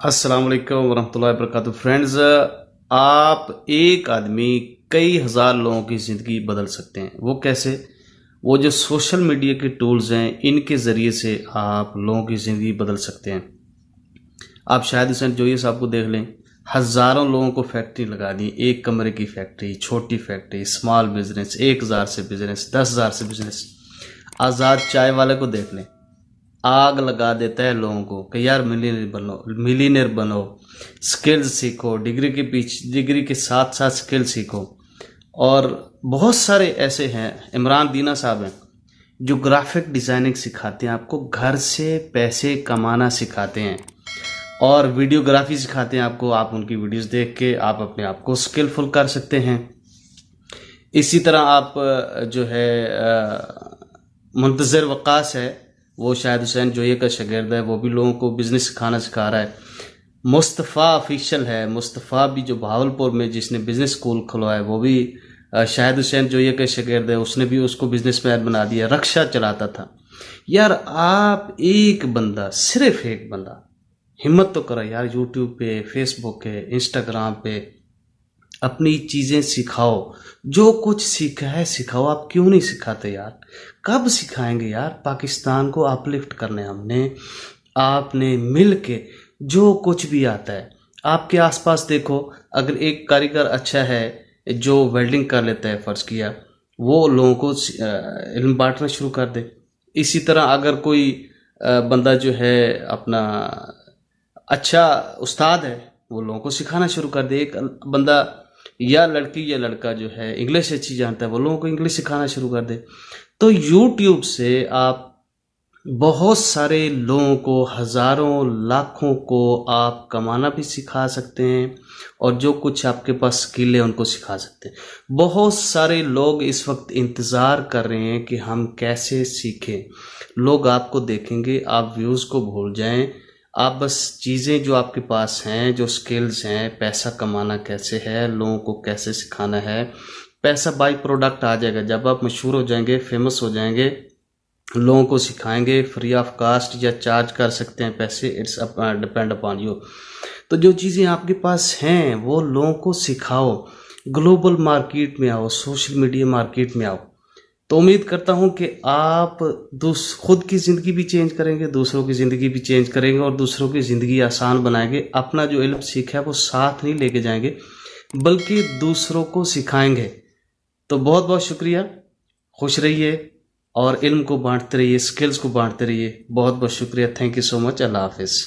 अस्सलाम वालेकुम वरहमतुल्लाहि वबरकातुहू। फ्रेंड्स, आप एक आदमी कई हज़ार लोगों की ज़िंदगी बदल सकते हैं। वो कैसे? वो जो सोशल मीडिया के टूल्स हैं, इनके ज़रिए से आप लोगों की ज़िंदगी बदल सकते हैं। आप शाहिद हुसैन जोई साहब को देख लें, हज़ारों लोगों को फैक्ट्री लगा दी। एक कमरे की फैक्ट्री, छोटी फैक्ट्री, स्मॉल बिजनेस, 1,000 से बिजनेस, 10,000 से बिजनेस। आज़ाद चाय वाले को देख लें, आग लगा देता है लोगों को कि यार मिलीनियर बनो, स्किल्स सीखो, डिग्री के साथ साथ स्किल सीखो। और बहुत सारे ऐसे हैं, इमरान दीना साहब हैं जो ग्राफिक डिज़ाइनिंग सिखाते हैं, आपको घर से पैसे कमाना सिखाते हैं और वीडियोग्राफी सिखाते हैं आपको। आप उनकी वीडियोस देख के आप अपने आप को स्किलफुल कर सकते हैं। इसी तरह आप जो है मुंतज़िर वक़ास है, वो शाहिद हुसैन जोई का शागिर्द है, वो भी लोगों को बिज़नेस सिखा रहा है। मुस्तफ़ा ऑफिशियल है, मुस्तफ़ा भी जो भावलपुर में जिसने बिज़नेस स्कूल खुलवाया है, वो भी शाहिद हुसैन जोई का शागिर्द है। उसने भी उसको बिजनेसमैन बना दिया, रक्षा चलाता था। यार आप एक बंदा, सिर्फ एक बंदा हिम्मत तो करो यार, यूट्यूब पे, फेसबुक पे, इंस्टाग्राम पे अपनी चीज़ें सिखाओ। जो कुछ सीखा है सिखाओ। आप क्यों नहीं सिखाते यार? कब सिखाएंगे यार? पाकिस्तान को अपलिफ्ट करने हमने आपने मिल के जो कुछ भी आता है। आपके आसपास देखो, अगर एक कारीगर अच्छा है जो वेल्डिंग कर लेता है, फ़र्ज़ किया, वो लोगों को इल्म बांटना शुरू कर दे। इसी तरह अगर कोई बंदा जो है अपना अच्छा उस्ताद है, वो लोगों को सिखाना शुरू कर दे। एक बंदा या लड़की या लड़का जो है इंग्लिश अच्छी जानता है, वो लोगों को इंग्लिश सिखाना शुरू कर दे। तो यूट्यूब से आप बहुत सारे लोगों को, हज़ारों लाखों को आप कमाना भी सिखा सकते हैं और जो कुछ आपके पास स्किल है उनको सिखा सकते हैं। बहुत सारे लोग इस वक्त इंतज़ार कर रहे हैं कि हम कैसे सीखें। लोग आपको देखेंगे, आप व्यूज़ को भूल जाएं, आप बस चीज़ें जो आपके पास हैं, जो स्किल्स हैं, पैसा कमाना कैसे है, लोगों को कैसे सिखाना है, पैसा बाई प्रोडक्ट आ जाएगा। जब आप मशहूर हो जाएंगे, फेमस हो जाएंगे, लोगों को सिखाएंगे फ्री ऑफ कास्ट या चार्ज कर सकते हैं पैसे, इट्स डिपेंड अपॉन यू। तो जो चीज़ें आपके पास हैं वो लोगों को सिखाओ। ग्लोबल मार्केट में आओ, सोशल मीडिया मार्केट में आओ। तो उम्मीद करता हूं कि आप खुद की ज़िंदगी भी चेंज करेंगे, दूसरों की ज़िंदगी भी चेंज करेंगे और दूसरों की ज़िंदगी आसान बनाएंगे। अपना जो इल्म सीखा है वो साथ नहीं लेके जाएंगे, बल्कि दूसरों को सिखाएंगे। तो बहुत बहुत शुक्रिया, खुश रहिए और इल्म को बांटते रहिए, स्किल्स को बांटते रहिए। बहुत बहुत शुक्रिया, थैंक यू सो मच, अल्लाह हाफिज़।